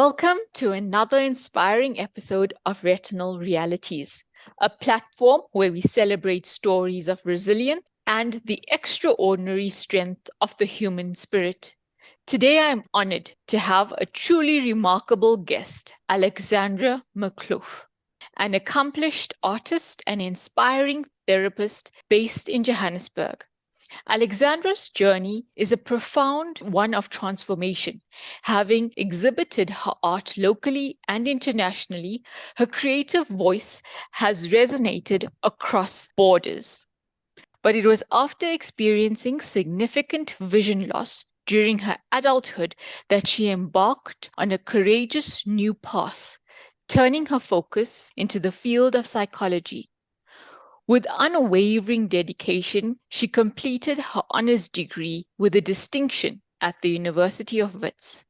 Welcome to another inspiring episode of Retinal Realities, a platform where we celebrate stories of resilience and the extraordinary strength of the human spirit. Today, I am honored to have a truly remarkable guest, Alexandra Makhlouf, an accomplished artist and inspiring therapist based in Johannesburg. Alexandra's journey is a profound one of transformation. Having exhibited her art locally and internationally, her creative voice has resonated across borders. But it was after experiencing significant vision loss during her adulthood that she embarked on a courageous new path, turning her focus into the field of psychology. With unwavering dedication, she completed her honors degree with a distinction at the University of Wits.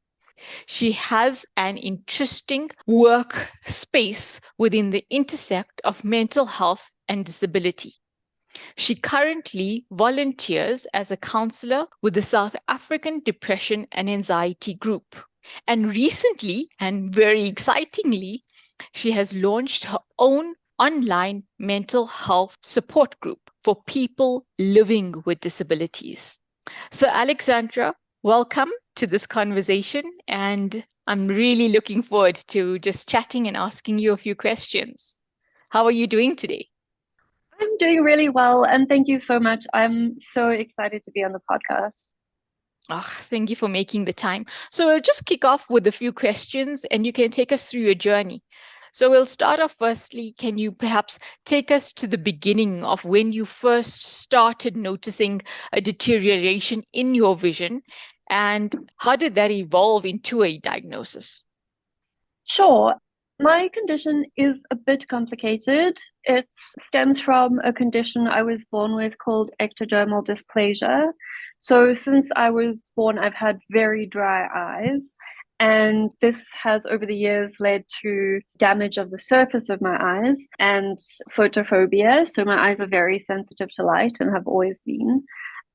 She has an interesting work space within the intersect of mental health and disability. She currently volunteers as a counselor with the South African Depression and Anxiety Group. And recently, and very excitingly, she has launched her own online mental health support group for people living with disabilities. So, Alexandra, welcome to this conversation, and I'm really looking forward to just chatting and asking you a few questions. How are you doing today? I'm doing really well, and thank you so much. I'm so excited to be on the podcast. Oh, thank you for making the time. So we'll just kick off with a few questions and you can take us through your journey. So we'll start off firstly, can you perhaps take us to the beginning of when you first started noticing a deterioration in your vision and how did that evolve into a diagnosis? Sure. My condition is a bit complicated. It stems from a condition I was born with called ectodermal dysplasia. So, since I was born, I've had very dry eyes. And this has over the years led to damage of the surface of my eyes and photophobia. So, my eyes are very sensitive to light and have always been.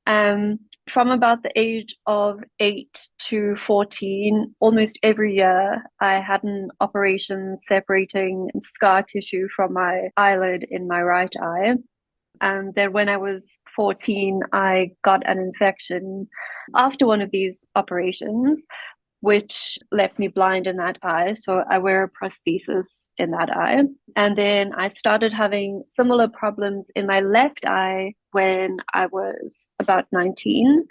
Um, from about the age of 8 to 14, almost every year, I had an operation separating scar tissue from my eyelid in my right eye. And then when I was 14, I got an infection after one of these operations, which left me blind in that eye. So I wear a prosthesis in that eye. And then I started having similar problems in my left eye when I was about 19.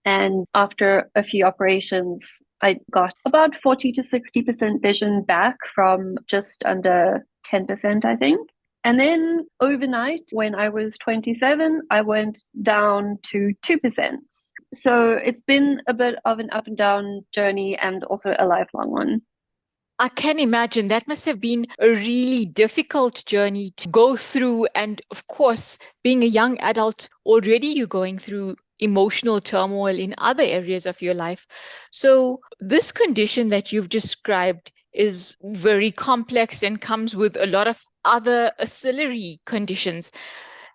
And after a few operations, I got about 40 to 60% vision back from just under 10%, I think. And then overnight, when I was 27, I went down to 2%. So it's been a bit of an up and down journey and also a lifelong one. I can imagine that must have been a really difficult journey to go through. And of course, being a young adult, already you're going through emotional turmoil in other areas of your life. So, this condition that you've described is very complex and comes with a lot of other ancillary conditions.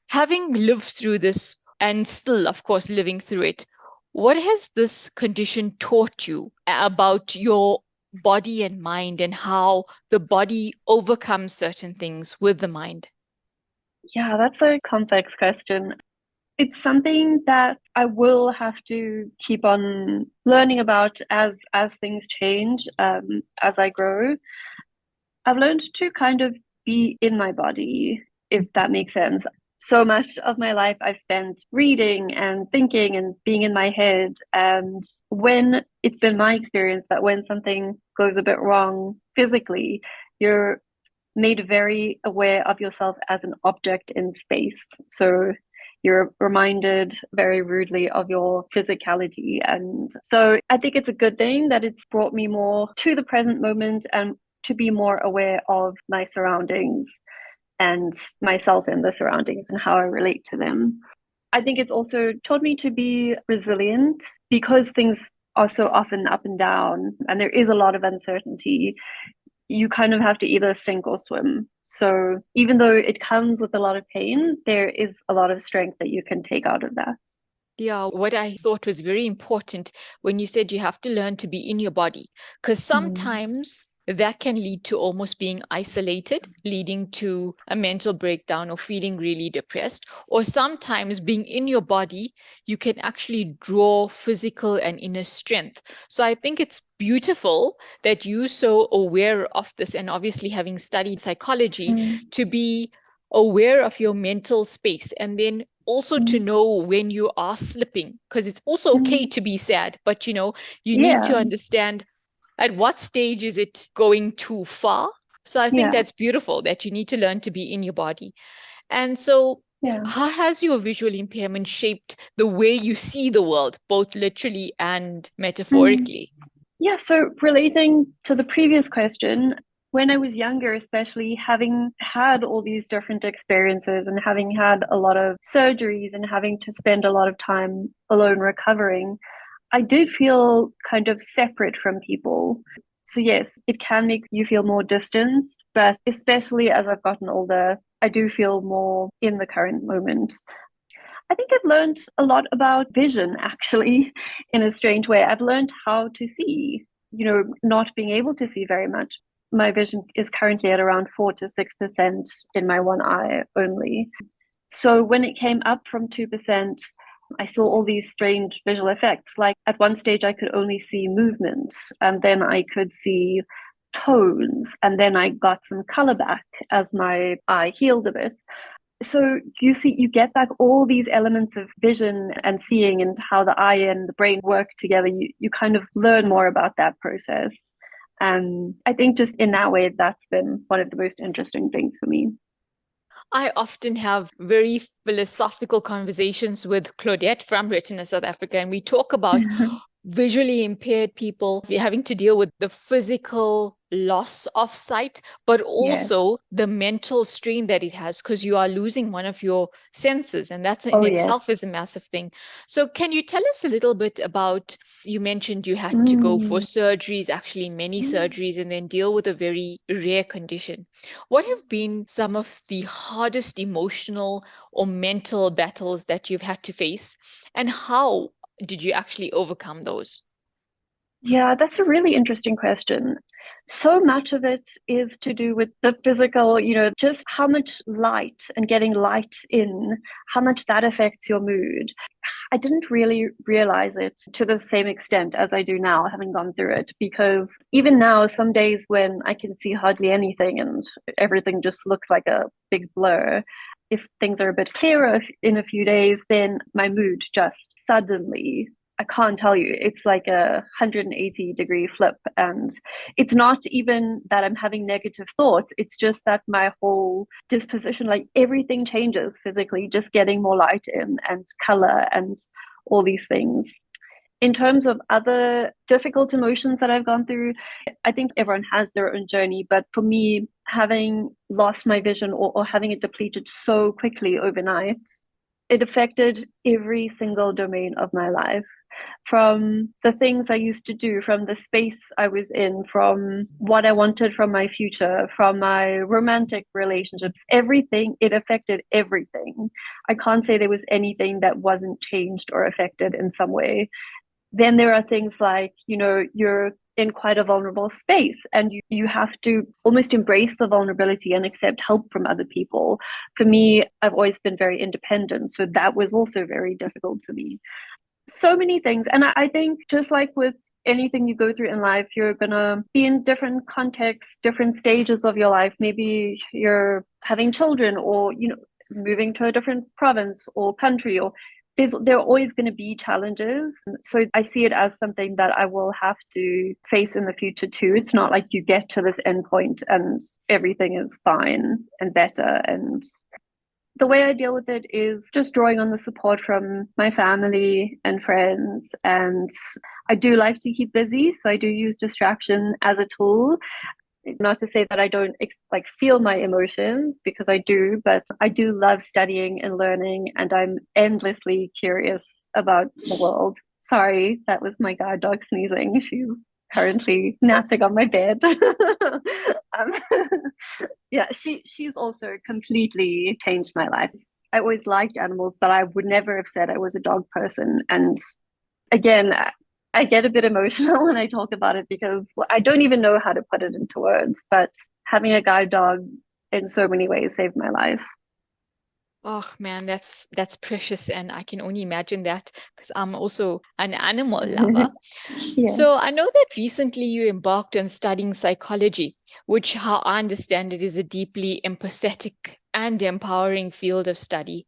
Having lived through this and still, of course, living through it, what has this condition taught you about your body and mind and how the body overcomes certain things with the mind? Yeah, that's a complex question. It's something that I will have to keep on learning about as things change, as I grow. I've learned to kind of be in my body, if that makes sense. So much of my life I've spent reading and thinking and being in my head. And when it's been my experience that when something goes a bit wrong physically, you're made very aware of yourself as an object in space. So you're reminded very rudely of your physicality. And so I think it's a good thing that it's brought me more to the present moment and to be more aware of my surroundings and myself in the surroundings and how I relate to them. I think it's also taught me to be resilient because things are so often up and down and there is a lot of uncertainty. You kind of have to either sink or swim. So even though it comes with a lot of pain, there is a lot of strength that you can take out of that. Yeah, what I thought was very important when you said you have to learn to be in your body, because Mm. sometimes that can lead to almost being isolated, leading to a mental breakdown or feeling really depressed. Or sometimes being in your body, you can actually draw physical and inner strength. So I think it's beautiful that you're so aware of this, and obviously having studied psychology, Mm. to be aware of your mental space, and then also to Mm. know when you are slipping, because it's also okay Mm. to be sad, but you need to Yeah, understand at what stage is it going too far. So I think yeah, that's beautiful that you need to learn to be in your body. And so yeah. how has your visual impairment shaped the way you see the world, both literally and Mm. metaphorically? Yeah, so relating to the previous question, when I was younger, especially having had all these different experiences and having had a lot of surgeries and having to spend a lot of time alone recovering, I did feel kind of separate from people. So, yes, it can make you feel more distanced, but especially as I've gotten older, I do feel more in the current moment. I think I've learned a lot about vision, actually, in a strange way. I've learned how to see, not being able to see very much. My vision is currently at around 4 to 6% in my one eye only. So when it came up from 2%, I saw all these strange visual effects. Like at one stage, I could only see movements, and then I could see tones, and then I got some color back as my eye healed a bit. So you see, you get back all these elements of vision and seeing and how the eye and the brain work together. You kind of learn more about that process. And I think just in that way, that's been one of the most interesting things for me. I often have very philosophical conversations with Claudette from Retina South Africa, and we talk about visually impaired people having to deal with the physical loss of sight, but Yes. also the mental strain that it has because you are losing one of your senses, and that's in Oh, itself is yes. a massive thing. So, can you tell us a little bit about? You mentioned you had to go for Mm. surgeries, actually many surgeries, and then deal with a very rare condition. What have been some of the hardest emotional or mental battles that you've had to face, and how did you actually overcome those? Yeah, that's a really interesting question. So much of it is to do with the physical, just how much light and getting light in, how much that affects your mood. I didn't really realize it to the same extent as I do now, having gone through it, because even now, some days when I can see hardly anything and everything just looks like a big blur, if things are a bit clearer in a few days, then my mood just suddenly, I can't tell you, it's like a 180-degree flip. And it's not even that I'm having negative thoughts, it's just that my whole disposition, like everything changes physically, just getting more light in and color and all these things. In terms of other difficult emotions that I've gone through, I think everyone has their own journey. But for me, having lost my vision or having it depleted so quickly overnight, it affected every single domain of my life, from the things I used to do, from the space I was in, from what I wanted from my future, from my romantic relationships, everything. It affected everything. I can't say there was anything that wasn't changed or affected in some way. Then there are things like, you're in quite a vulnerable space and you have to almost embrace the vulnerability and accept help from other people. For me, I've always been very independent, so that was also very difficult for me. So many things. And I think just like with anything you go through in life, you're going to be in different contexts, different stages of your life. Maybe you're having children or, moving to a different province or country, or there are always going to be challenges. So I see it as something that I will have to face in the future too. It's not like you get to this end point and everything is fine and better. And the way I deal with it is just drawing on the support from my family and friends. And I do like to keep busy, so I do use distraction as a tool. Not to say that I don't feel my emotions, because I do, but I do love studying and learning, and I'm endlessly curious about the world. Sorry, that was my guard dog sneezing. She's currently napping on my bed. um, yeah, she's also completely changed my life. I always liked animals, but I would never have said I was a dog person. And again, I get a bit emotional when I talk about it because I don't even know how to put it into words. But having a guide dog in so many ways saved my life. Oh man, that's precious, and I can only imagine that because I'm also an animal lover. Yeah. So I know that recently you embarked on studying psychology, which, how I understand it, is a deeply empathetic and empowering field of study.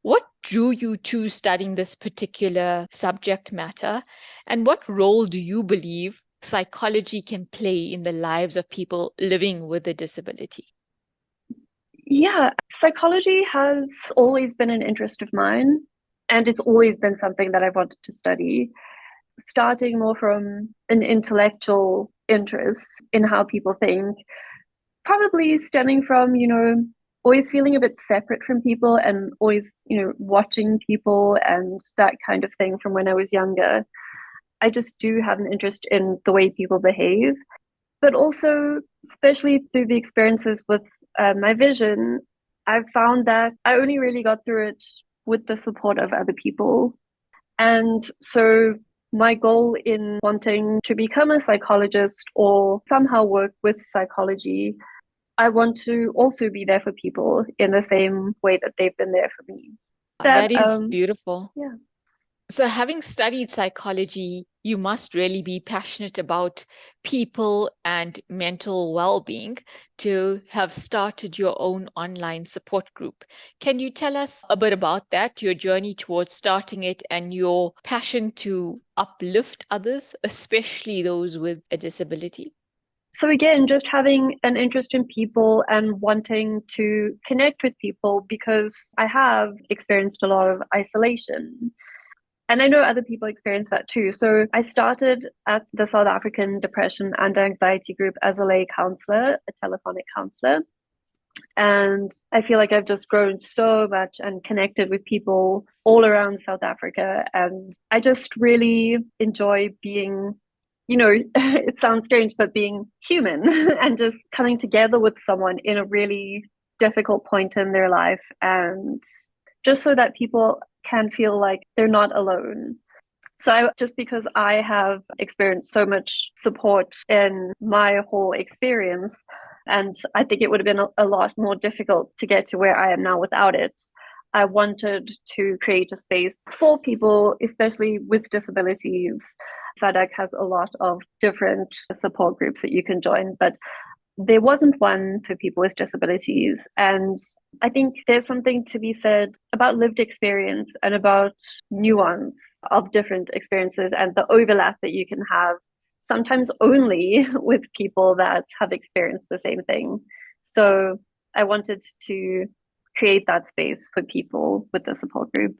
What drew you to studying this particular subject matter, and what role do you believe psychology can play in the lives of people living with a disability? Yeah, psychology has always been an interest of mine, and it's always been something that I wanted to study, starting more from an intellectual interest in how people think, probably stemming from, always feeling a bit separate from people and always, watching people and that kind of thing from when I was younger. I just do have an interest in the way people behave, but also, especially through the experiences with my vision, I've found that I only really got through it with the support of other people. And so, my goal in wanting to become a psychologist or somehow work with psychology, I want to also be there for people in the same way that they've been there for me. That, That is beautiful. yeah. So, having studied psychology, you must really be passionate about people and mental well-being to have started your own online support group. Can you tell us a bit about that, your journey towards starting it, and your passion to uplift others, especially those with a disability? So again, just having an interest in people and wanting to connect with people because I have experienced a lot of isolation. And I know other people experience that too. So I started at the South African Depression and Anxiety Group as a lay counselor, a telephonic counselor. And I feel like I've just grown so much and connected with people all around South Africa. And I just really enjoy being, it sounds strange, but being human and just coming together with someone in a really difficult point in their life. And just so that people can feel like they're not alone. So just because I have experienced so much support in my whole experience, and I think it would have been a lot more difficult to get to where I am now without it, I wanted to create a space for people, especially with disabilities. SADAG has a lot of different support groups that you can join, but there wasn't one for people with disabilities. And I think there's something to be said about lived experience and about nuance of different experiences and the overlap that you can have, sometimes only with people that have experienced the same thing. So I wanted to create that space for people with the support group.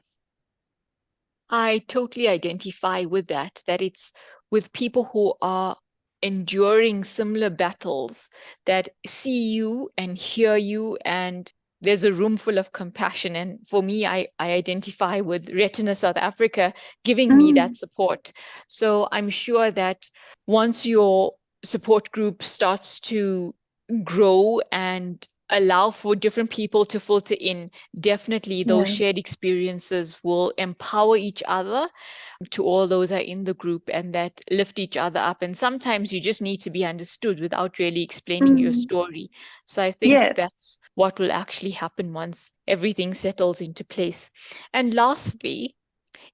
I totally identify with that, that it's with people who are enduring similar battles that see you and hear you, and there's a room full of compassion. And for me, I identify with Retina South Africa giving me that Mm, support. So I'm sure that once your support group starts to grow and allow for different people to filter in, definitely those yeah. shared experiences will empower each other to all those are in the group and that lift each other up. And sometimes you just need to be understood without really explaining your Mm, story. So I think yes. that's what will actually happen once everything settles into place. And lastly,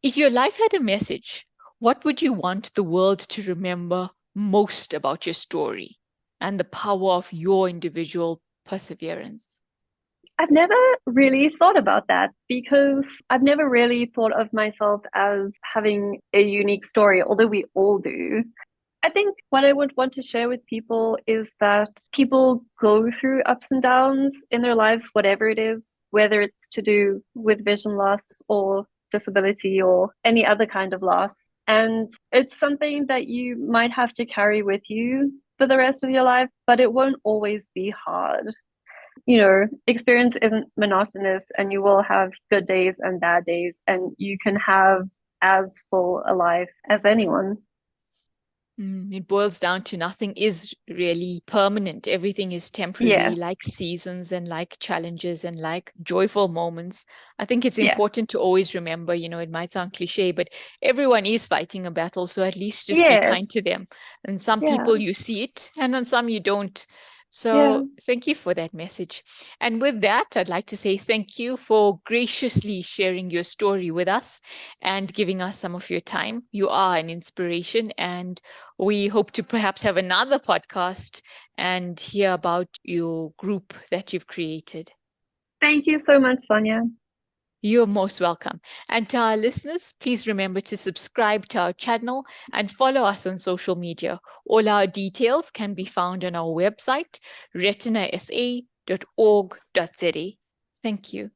if your life had a message, what would you want the world to remember most about your story and the power of your individual perseverance? I've never really thought about that because I've never really thought of myself as having a unique story, although we all do. I think what I would want to share with people is that people go through ups and downs in their lives, whatever it is, whether it's to do with vision loss or disability or any other kind of loss. And it's something that you might have to carry with you for the rest of your life, but it won't always be hard. Experience isn't monotonous and you will have good days and bad days, and you can have as full a life as anyone. It boils down to nothing is really permanent. Everything is temporary, Yes, like seasons and like challenges and like joyful moments. I think it's yes, important to always remember, it might sound cliche, but everyone is fighting a battle. So at least just be kind yes, to them. And some yeah, people you see it, and on some you don't. yeah. So thank you for that message. And with that, I'd like to say thank you for graciously sharing your story with us and giving us some of your time. You are an inspiration, and we hope to perhaps have another podcast and hear about your group that you've created. Thank you so much, Sonia. You're most welcome. And to our listeners, please remember to subscribe to our channel and follow us on social media. All our details can be found on our website, retinasa.org.za. Thank you.